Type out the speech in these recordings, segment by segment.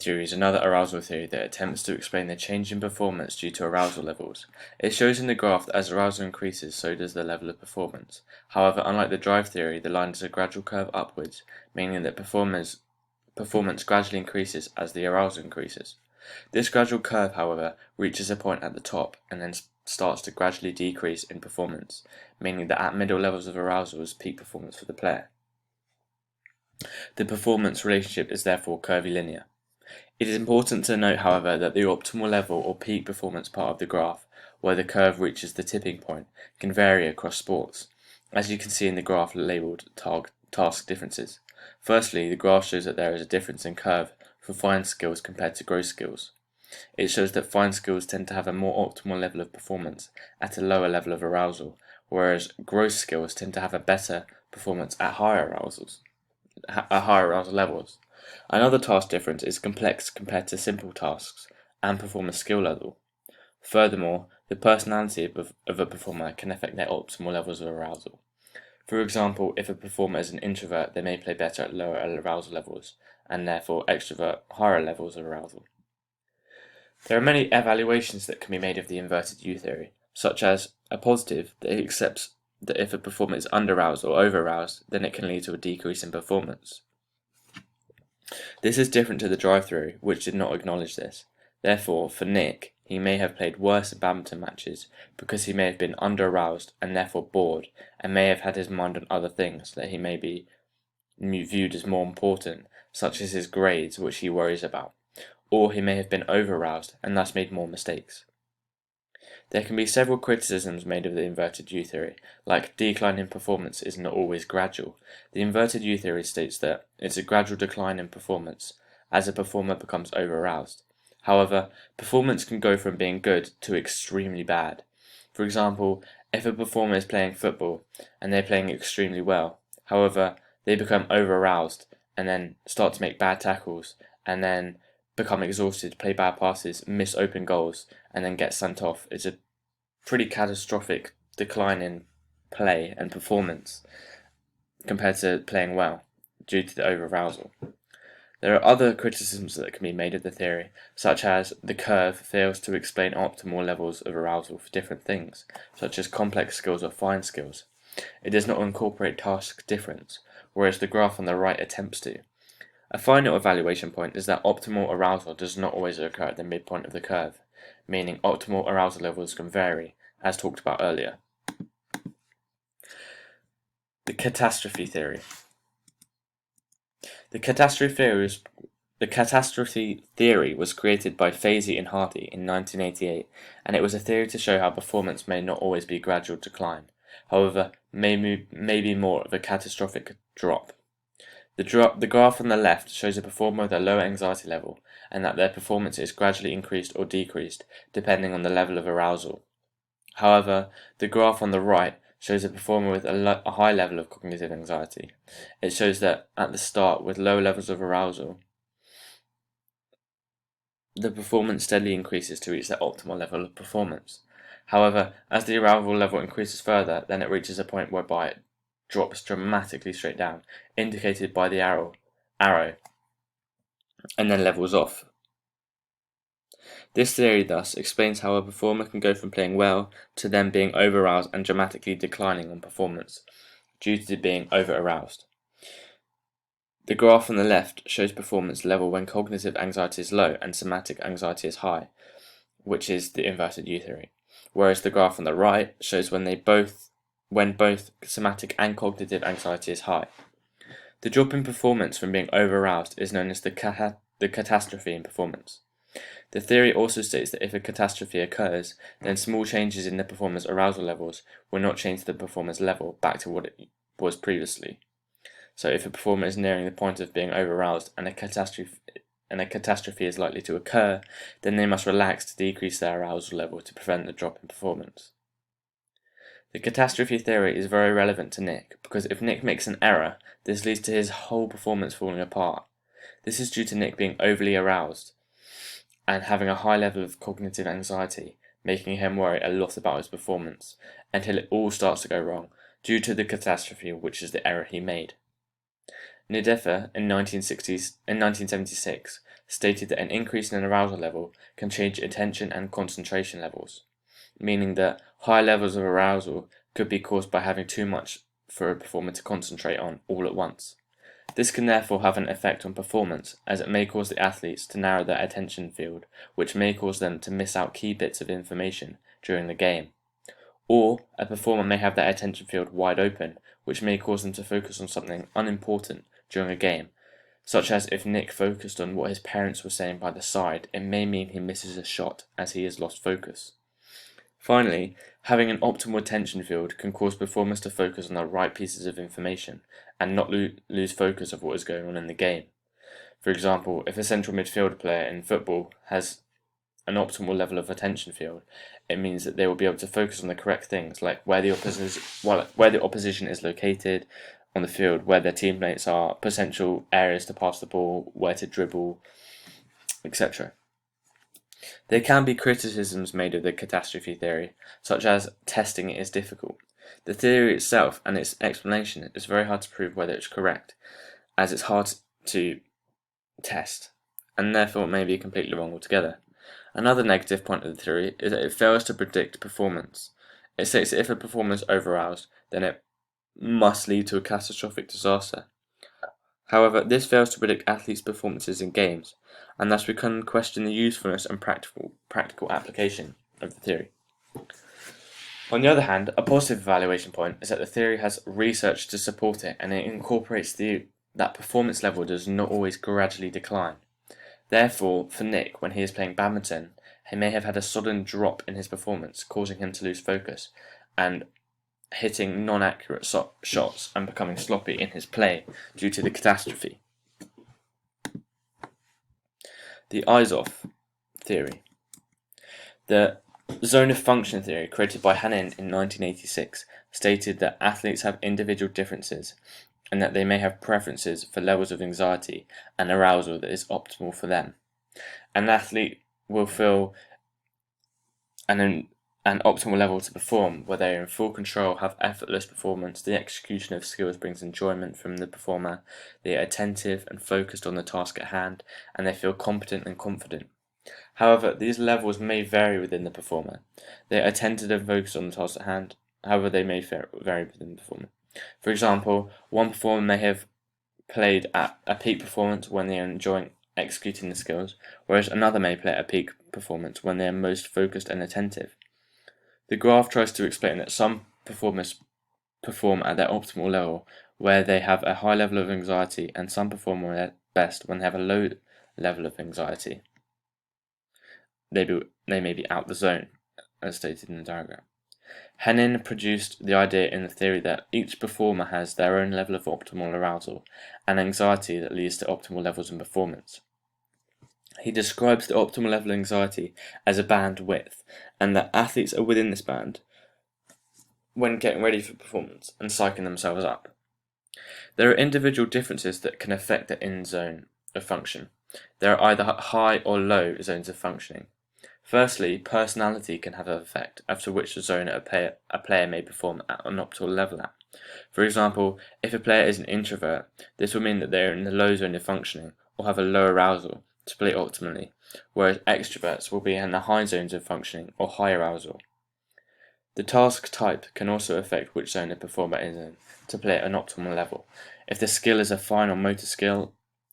theory is another arousal theory that attempts to explain the change in performance due to arousal levels. It shows in the graph that as arousal increases, so does the level of performance. However, unlike the drive theory, the line is a gradual curve upwards, meaning that performance gradually increases as the arousal increases. This gradual curve, however, reaches a point at the top and then starts to gradually decrease in performance, meaning that at middle levels of arousal is peak performance for the player. The performance relationship is therefore curvilinear. It is important to note, however, that the optimal level or peak performance part of the graph, where the curve reaches the tipping point, can vary across sports, as you can see in the graph labelled task differences. Firstly, the graph shows that there is a difference in curve for fine skills compared to gross skills. It shows that fine skills tend to have a more optimal level of performance at a lower level of arousal, whereas gross skills tend to have a better performance at higher arousal levels. Another task difference is complex compared to simple tasks and performance skill level. Furthermore, the personality of a performer can affect their optimal levels of arousal. For example, if a performer is an introvert, they may play better at lower arousal levels, and therefore extrovert higher levels of arousal. There are many evaluations that can be made of the inverted U theory, such as a positive that accepts that if a performer is under-aroused or over-aroused, then it can lead to a decrease in performance. This is different to the drive theory, which did not acknowledge this. Therefore, for Nick, he may have played worse in badminton matches because he may have been under-aroused and therefore bored, and may have had his mind on other things that he may be viewed as more important, such as his grades, which he worries about. Or he may have been over-aroused and thus made more mistakes. There can be several criticisms made of the inverted U theory, like decline in performance is not always gradual. The inverted U theory states that it's a gradual decline in performance as a performer becomes over-aroused. However, performance can go from being good to extremely bad. For example, if a performer is playing football and they're playing extremely well, however, they become over-aroused and then start to make bad tackles and then become exhausted, play bad passes, miss open goals, and then get sent off. It's a pretty catastrophic decline in play and performance compared to playing well due to the over-arousal. There are other criticisms that can be made of the theory, such as the curve fails to explain optimal levels of arousal for different things, such as complex skills or fine skills. It does not incorporate task difference, whereas the graph on the right attempts to. A final evaluation point is that optimal arousal does not always occur at the midpoint of the curve, meaning optimal arousal levels can vary, as talked about earlier. The catastrophe theory. The catastrophe theory was created by Fazey and Hardy in 1988, and it was a theory to show how performance may not always be gradual decline, however, may be more of a catastrophic drop. The graph on the left shows a performer with a lower anxiety level, and that their performance is gradually increased or decreased depending on the level of arousal. However, the graph on the right shows a performer with a high level of cognitive anxiety. It shows that at the start, with low levels of arousal, the performance steadily increases to reach their optimal level of performance. However, as the arousal level increases further, then it reaches a point whereby it drops dramatically straight down, indicated by the arrow, and then levels off. This theory thus explains how a performer can go from playing well to then being over-aroused and dramatically declining on performance, due to being over-aroused. The graph on the left shows performance level when cognitive anxiety is low and somatic anxiety is high, which is the inverted U theory, whereas the graph on the right shows when both somatic and cognitive anxiety is high. The drop in performance from being over-aroused is known as the catastrophe in performance. The theory also states that if a catastrophe occurs, then small changes in the performer's arousal levels will not change the performer's level back to what it was previously. So if a performer is nearing the point of being over-aroused and a catastrophe is likely to occur, then they must relax to decrease their arousal level to prevent the drop in performance. The catastrophe theory is very relevant to Nick, because if Nick makes an error, this leads to his whole performance falling apart. This is due to Nick being overly aroused and having a high level of cognitive anxiety, making him worry a lot about his performance, until it all starts to go wrong, due to the catastrophe, which is the error he made. Nedefer in 1976 stated that an increase in an arousal level can change attention and concentration levels, meaning that high levels of arousal could be caused by having too much for a performer to concentrate on all at once. This can therefore have an effect on performance, as it may cause the athletes to narrow their attention field, which may cause them to miss out key bits of information during the game. Or a performer may have their attention field wide open, which may cause them to focus on something unimportant during a game, such as if Nick focused on what his parents were saying by the side, it may mean he misses a shot as he has lost focus. Finally, having an optimal attention field can cause performers to focus on the right pieces of information and not lose focus of what is going on in the game. For example, if a central midfield player in football has an optimal level of attention field, it means that they will be able to focus on the correct things, like where the opposition is located on the field, where their teammates are, potential areas to pass the ball, where to dribble, etc. There can be criticisms made of the catastrophe theory, such as testing it is difficult. The theory itself and its explanation is very hard to prove whether it's correct, as it's hard to test, and therefore it may be completely wrong altogether. Another negative point of the theory is that it fails to predict performance. It states that if a performer is overaroused, then it must lead to a catastrophic disaster. However, this fails to predict athletes' performances in games, and thus we can question the usefulness and practical application of the theory. On the other hand, a positive evaluation point is that the theory has research to support it, and it incorporates that performance level does not always gradually decline. Therefore, for Nick, when he is playing badminton, he may have had a sudden drop in his performance, causing him to lose focus, and hitting non-accurate shots and becoming sloppy in his play due to the catastrophe. The eyes-off theory. The zone of function theory, created by Hanin in 1986, stated that athletes have individual differences and that they may have preferences for levels of anxiety and arousal that is optimal for them. An athlete will feel an optimal level to perform, where they are in full control, have effortless performance, the execution of skills brings enjoyment from the performer, they are attentive and focused on the task at hand, and they feel competent and confident. However, these levels may vary within the performer. They are attentive and focused on the task at hand, however they may vary within the performer. For example, one performer may have played at a peak performance when they are enjoying executing the skills, whereas another may play at a peak performance when they are most focused and attentive. The graph tries to explain that some performers perform at their optimal level, where they have a high level of anxiety, and some perform at best when they have a low level of anxiety. They may be out the zone, as stated in the diagram. Hanin produced the idea in the theory that each performer has their own level of optimal arousal and anxiety that leads to optimal levels in performance. He describes the optimal level of anxiety as a band width, and that athletes are within this band when getting ready for performance and psyching themselves up. There are individual differences that can affect the in-zone of function. There are either high or low zones of functioning. Firstly, personality can have an effect as to which zone a player may perform at an optimal level at. For example, if a player is an introvert, this will mean that they are in the low zone of functioning or have a low arousal to play optimally, whereas extroverts will be in the high zones of functioning or high arousal. The task type can also affect which zone a performer is in to play at an optimal level. If the skill is a fine or motor skill,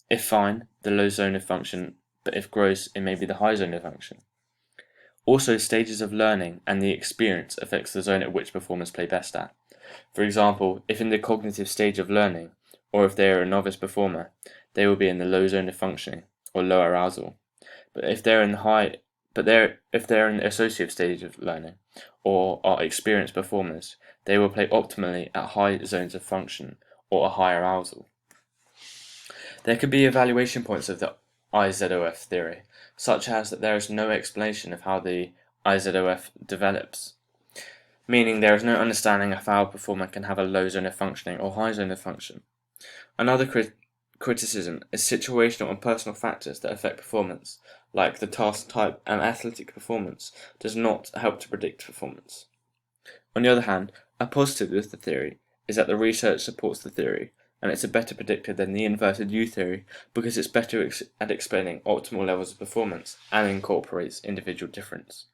if fine, the low zone of function, but if gross, it may be the high zone of function. Also, stages of learning and the experience affects the zone at which performers play best at. For example, if in the cognitive stage of learning, or if they are a novice performer, they will be in the low zone of functioning or low arousal. But if they're in the associative stage of learning or are experienced performers, they will play optimally at high zones of function or a high arousal. There could be evaluation points of the IZOF theory, such as that there is no explanation of how the IZOF develops, meaning there is no understanding of how a performer can have a low zone of functioning or high zone of function. Another criticism is situational and personal factors that affect performance, like the task type and athletic performance, does not help to predict performance. On the other hand, a positive with the theory is that the research supports the theory, and it's a better predictor than the inverted U theory because it's better at explaining optimal levels of performance and incorporates individual difference.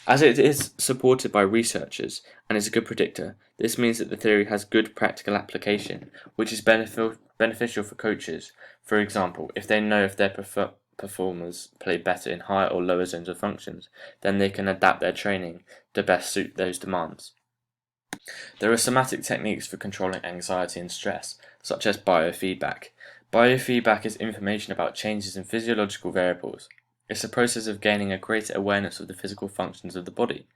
As it is supported by researchers and is a good predictor, this means that the theory has good practical application, which is beneficial for coaches. For example, if they know if their performers play better in higher or lower zones of functions, then they can adapt their training to best suit those demands. There are somatic techniques for controlling anxiety and stress, such as biofeedback. Biofeedback is information about changes in physiological variables. It's a process of gaining a greater awareness of the physical functions of the body.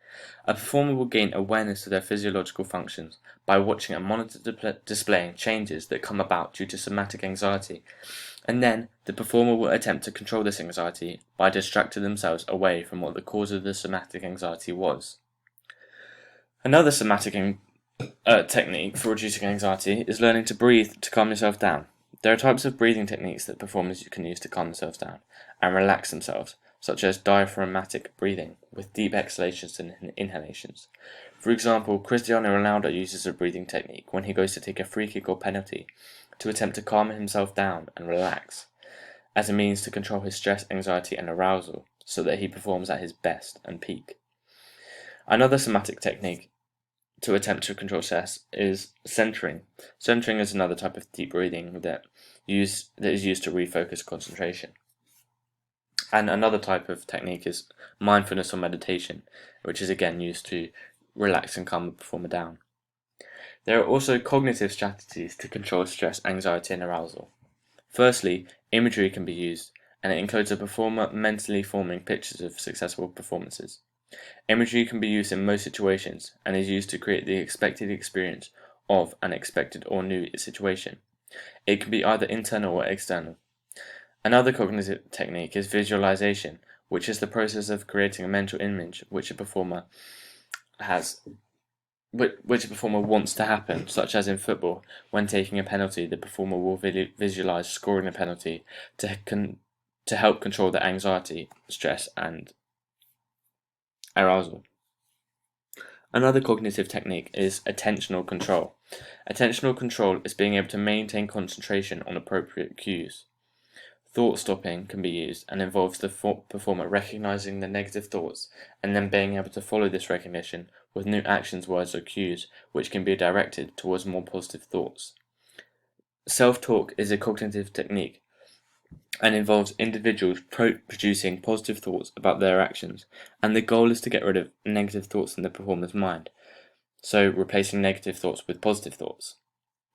A performer will gain awareness of their physiological functions by watching a monitor displaying changes that come about due to somatic anxiety, and then the performer will attempt to control this anxiety by distracting themselves away from what the cause of the somatic anxiety was. Another somatic technique for reducing anxiety is learning to breathe to calm yourself down. There are types of breathing techniques that performers can use to calm themselves down and relax themselves, such as diaphragmatic breathing with deep exhalations and inhalations. For example, Cristiano Ronaldo uses a breathing technique when he goes to take a free kick or penalty to attempt to calm himself down and relax, as a means to control his stress, anxiety, and arousal so that he performs at his best and peak. Another somatic technique to attempt to control stress is centering. Centering is another type of deep breathing that is used to refocus concentration. And another type of technique is mindfulness or meditation, which is again used to relax and calm the performer down. There are also cognitive strategies to control stress, anxiety, and arousal. Firstly, imagery can be used, and it encodes a performer mentally forming pictures of successful performances. Imagery can be used in most situations and is used to create the expected experience of an expected or new situation. It can be either internal or external. Another cognitive technique is visualization, which is the process of creating a mental image which a performer wants to happen, such as in football, when taking a penalty, the performer will visualize scoring a penalty to help control the anxiety, stress, and arousal. Another cognitive technique is attentional control. Attentional control is being able to maintain concentration on appropriate cues. Thought stopping can be used and involves the performer recognizing the negative thoughts and then being able to follow this recognition with new actions, words, or cues which can be directed towards more positive thoughts. Self-talk is a cognitive technique and involves individuals producing positive thoughts about their actions, and the goal is to get rid of negative thoughts in the performer's mind, so replacing negative thoughts with positive thoughts.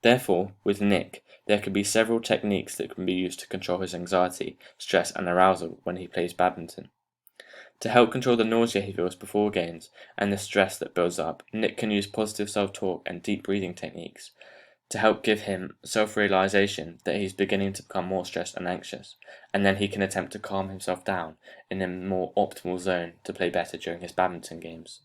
Therefore, with Nick, there can be several techniques that can be used to control his anxiety, stress, and arousal when he plays badminton. To help control the nausea he feels before games and the stress that builds up, Nick can use positive self-talk and deep breathing techniques to help give him self-realization that he's beginning to become more stressed and anxious, and then he can attempt to calm himself down in a more optimal zone to play better during his badminton games.